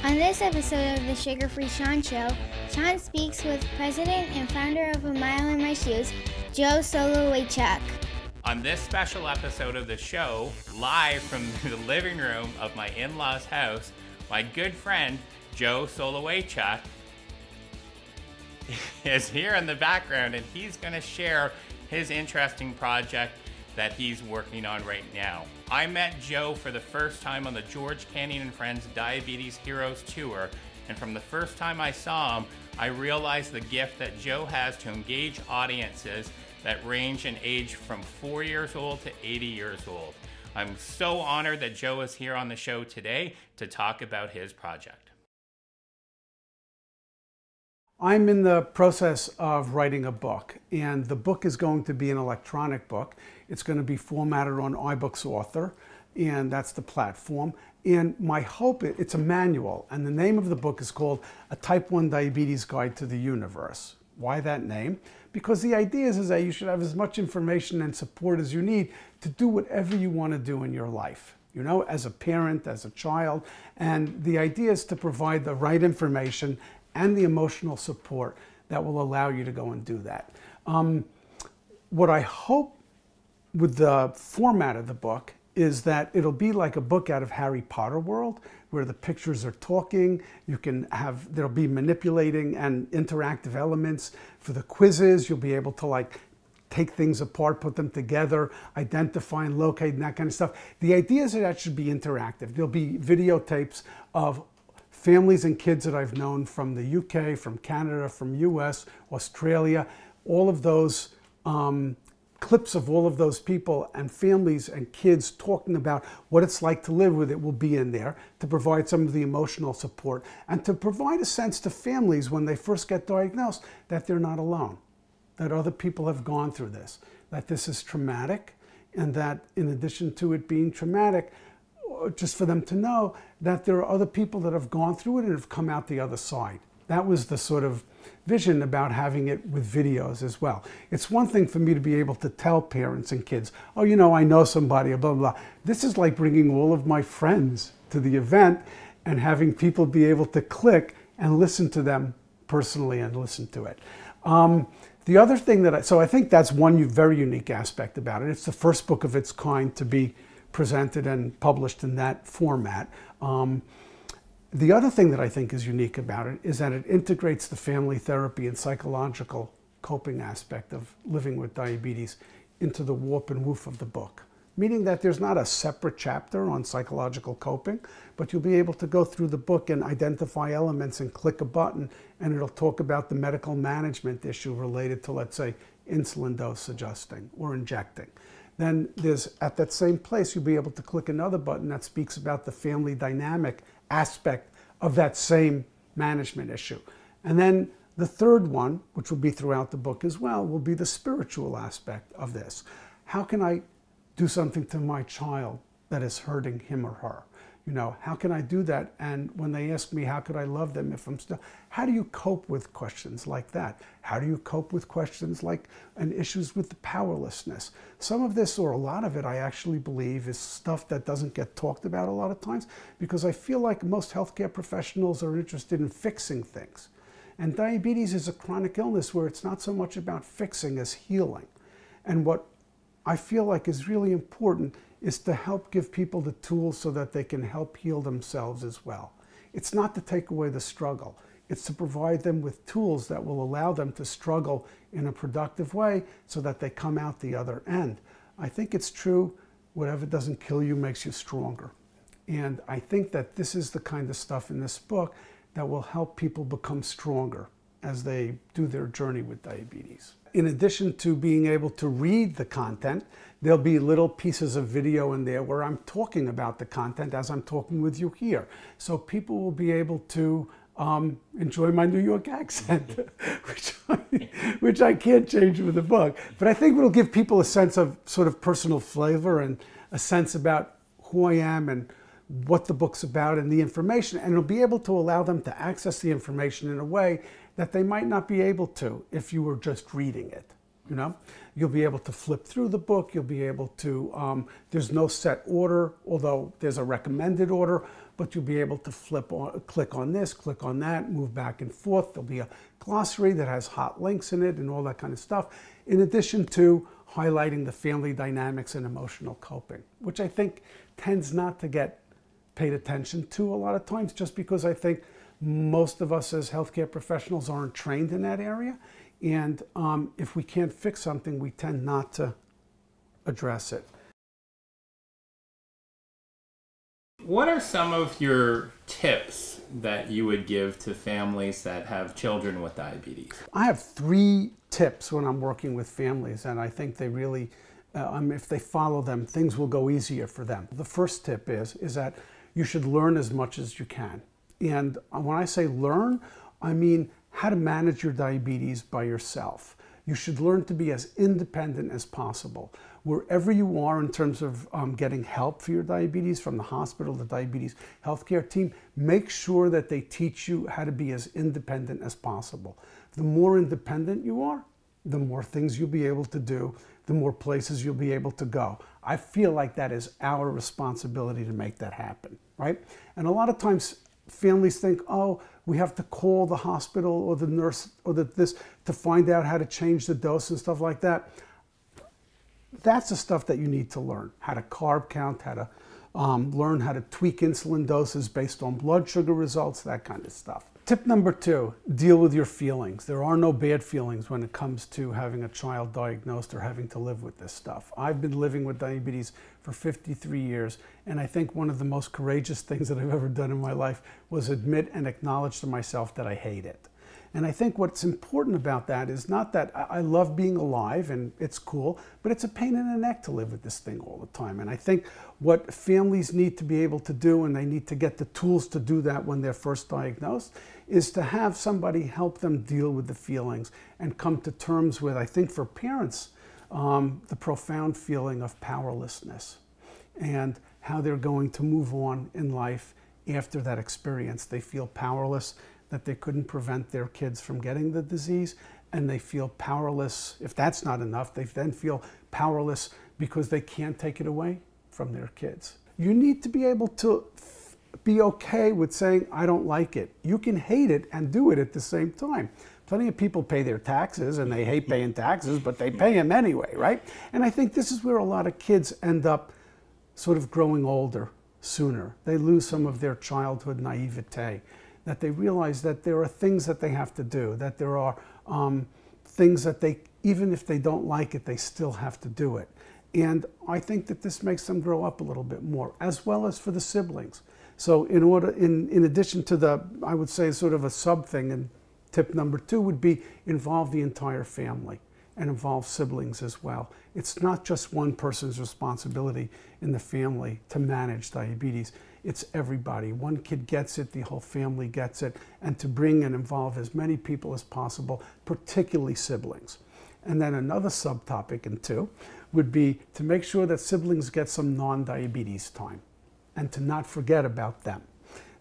On this episode of the Sugar Free Shawn Show, Shawn speaks with president and founder of A Mile in My Shoes, Joe Solowiejczyk. On this special episode of the show, live from the living room of my in-laws' house, my good friend, Joe Solowiejczyk, is here in the background, and he's going to share his interesting project that he's working on right now. I met Joe for the first time on the George Canyon and Friends Diabetes Heroes Tour, and from the first time I saw him, I realized the gift that Joe has to engage audiences that range in age from 4 years old to 80 years old. I'm so honored that Joe is here on the show today to talk about his project. I'm in the process of writing a book, and the book is going to be an electronic book. It's going to be formatted on iBooks Author, and that's the platform. And my hope, it's a manual, and the name of the book is called A Type 1 Diabetes Guide to the Universe. Why that name? Because the idea is that you should have as much information and support as you need to do whatever you want to do in your life, you know, as a parent, as a child. And the idea is to provide the right information and the emotional support that will allow you to go and do that. What I hope with the format of the book is that it'll be like a book out of Harry Potter world, where the pictures are talking. You can have, there'll be manipulating and interactive elements. For the quizzes, you'll be able to like take things apart, put them together, identify and locate and that kind of stuff. The idea is that that should be interactive. There'll be videotapes of families and kids that I've known from the UK, from Canada, from US, Australia, all of those clips of all of those people and families and kids talking about what it's like to live with it will be in there to provide some of the emotional support and to provide a sense to families when they first get diagnosed that they're not alone, that other people have gone through this, that this is traumatic, and that in addition to it being traumatic, just for them to know that there are other people that have gone through it and have come out the other side. That was the sort of vision about having it with videos as well. It's one thing for me to be able to tell parents and kids, oh, you know, I know somebody, blah, blah, blah. This is like bringing all of my friends to the event and having people be able to click and listen to them personally and listen to it. The other thing that so I think that's one very unique aspect about it. It's the first book of its kind to be presented and published in that format. The other thing that I think is unique about it is that it integrates the family therapy and psychological coping aspect of living with diabetes into the warp and woof of the book. Meaning that there's not a separate chapter on psychological coping, but you'll be able to go through the book and identify elements and click a button, and it'll talk about the medical management issue related to, let's say, insulin dose adjusting or injecting. Then there's, at that same place, you'll be able to click another button that speaks about the family dynamic aspect of that same management issue. And then the third one, which will be throughout the book as well, will be the spiritual aspect of this. How can I do something to my child that is hurting him or her? You know, how can I do that? And when they ask me, how could I love them if I'm still, how do you cope with questions like that? How do you cope with questions like, and issues with the powerlessness? Some of this, or a lot of it, I actually believe is stuff that doesn't get talked about a lot of times, because I feel like most healthcare professionals are interested in fixing things. And diabetes is a chronic illness where it's not so much about fixing as healing. And what I feel like is really important is to help give people the tools so that they can help heal themselves as well. It's not to take away the struggle. It's to provide them with tools that will allow them to struggle in a productive way so that they come out the other end. I think it's true, whatever doesn't kill you makes you stronger. And I think that this is the kind of stuff in this book that will help people become stronger as they do their journey with diabetes. In addition to being able to read the content, there'll be little pieces of video in there where I'm talking about the content as I'm talking with you here. So people will be able to enjoy my New York accent, which I can't change with the book. But I think it'll give people a sense of sort of personal flavor and a sense about who I am and what the book's about and the information. And it'll be able to allow them to access the information in a way that they might not be able to if you were just reading it. you know. You'll be able to flip through the book. You'll be able to, there's no set order, although there's a recommended order, but you'll be able to click on this, click on that, move back and forth. There'll be a glossary that has hot links in it and all that kind of stuff, in addition to highlighting the family dynamics and emotional coping, which I think tends not to get paid attention to a lot of times, just because I think most of us as healthcare professionals aren't trained in that area. And if we can't fix something, we tend not to address it. What are some of your tips that you would give to families that have children with diabetes? I have 3 tips when I'm working with families, and I think they really, if they follow them, things will go easier for them. The first tip is that you should learn as much as you can. And when I say learn, I mean how to manage your diabetes by yourself. You should learn to be as independent as possible. Wherever you are in terms of getting help for your diabetes, from the hospital, the diabetes healthcare team, make sure that they teach you how to be as independent as possible. The more independent you are, the more things you'll be able to do, the more places you'll be able to go. I feel like that is our responsibility to make that happen, right? And a lot of times families think, oh, we have to call the hospital or the nurse or this to find out how to change the dose and stuff like that. That's the stuff that you need to learn. How to carb count, how to learn how to tweak insulin doses based on blood sugar results, that kind of stuff. Tip number 2, deal with your feelings. There are no bad feelings when it comes to having a child diagnosed or having to live with this stuff. I've been living with diabetes for 53 years, and I think one of the most courageous things that I've ever done in my life was admit and acknowledge to myself that I hate it. And I think what's important about that is not that I love being alive and it's cool, but it's a pain in the neck to live with this thing all the time. And I think what families need to be able to do, and they need to get the tools to do that when they're first diagnosed, is to have somebody help them deal with the feelings and come to terms with, I think for parents, the profound feeling of powerlessness and how they're going to move on in life after that experience. They feel powerless that they couldn't prevent their kids from getting the disease, and they feel powerless. If that's not enough, they then feel powerless because they can't take it away from their kids. You need to be able to be okay with saying, I don't like it. You can hate it and do it at the same time. Plenty of people pay their taxes and they hate paying taxes, but they pay them anyway, right? And I think this is where a lot of kids end up sort of growing older sooner. They lose some of their childhood naivete, that they realize that there are things that they have to do, that there are things that they, even if they don't like it, they still have to do it. And I think that this makes them grow up a little bit more, as well as for the siblings. So in addition to the, I would say sort of a sub thing, and tip number 2 would be involve the entire family and involve siblings as well. It's not just one person's responsibility in the family to manage diabetes. It's everybody. One kid gets it, the whole family gets it, and to bring and involve as many people as possible, particularly siblings. And then another subtopic in 2 would be to make sure that siblings get some non-diabetes time and to not forget about them.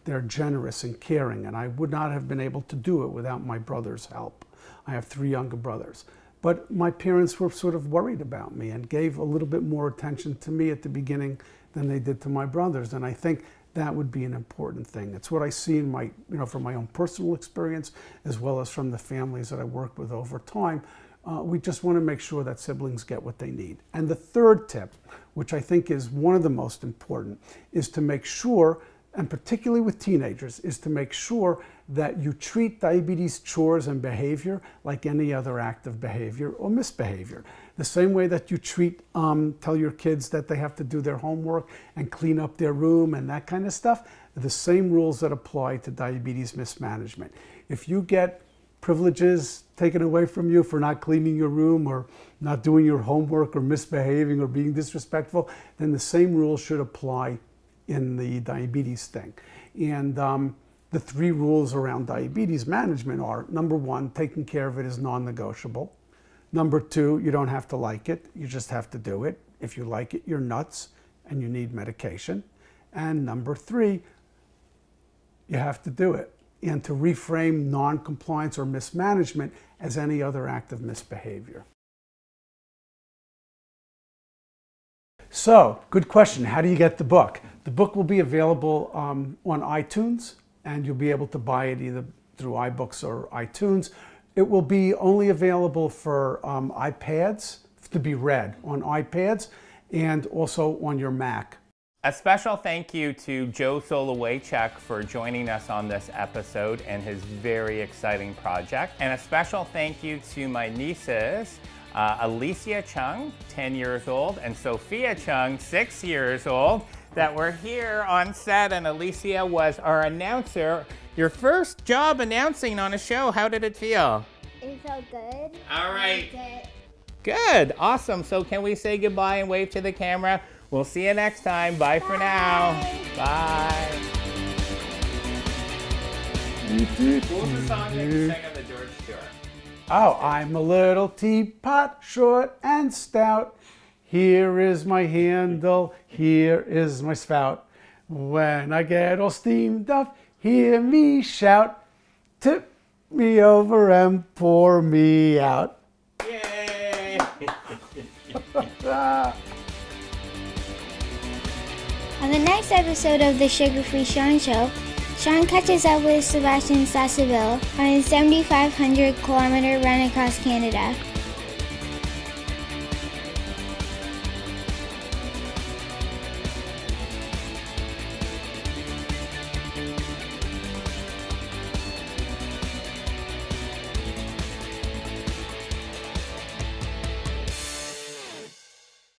They're generous and caring, and I would not have been able to do it without my brother's help. I have 3 younger brothers. But my parents were sort of worried about me and gave a little bit more attention to me at the beginning than they did to my brothers. And I think that would be an important thing. It's what I see in my, from my own personal experience, as well as from the families that I work with over time. We just want to make sure that siblings get what they need. And the third tip, which I think is one of the most important, is to make sure, and particularly with teenagers, is to make sure that you treat diabetes chores and behavior like any other act of behavior or misbehavior. The same way that you tell your kids that they have to do their homework and clean up their room and that kind of stuff, the same rules that apply to diabetes mismanagement. If you get privileges taken away from you for not cleaning your room or not doing your homework or misbehaving or being disrespectful, then the same rules should apply in the diabetes thing. And the 3 rules around diabetes management are, number 1, taking care of it is non-negotiable. Number 2, you don't have to like it, you just have to do it. If you like it, you're nuts and you need medication. And number 3, you have to do it. And to reframe non-compliance or mismanagement as any other act of misbehavior. So, good question. How do you get the book? The book will be available on iTunes, and you'll be able to buy it either through iBooks or iTunes. It will be only available for iPads to be read on iPads and also on your Mac. A special thank you to Joe Solowiejczyk for joining us on this episode and his very exciting project. And a special thank you to my nieces, Alicia Chung, 10 years old, and Sophia Chung, 6 years old, that were here on set. And Alicia was our announcer. Your first job announcing on a show, how did it feel? It felt good. All right. Good, awesome. So can we say goodbye and wave to the camera? We'll see you next time. Bye for now. Bye. What was the song that you sang on the George tour? Oh, I'm a little teapot, short and stout. Here is my handle, here is my spout. When I get all steamed up, hear me shout. Tip me over and pour me out. Yay! On the next episode of the Sugar Free Shawn Show, Shawn catches up with Sebastian Sasseville on his 7,500 kilometer run across Canada.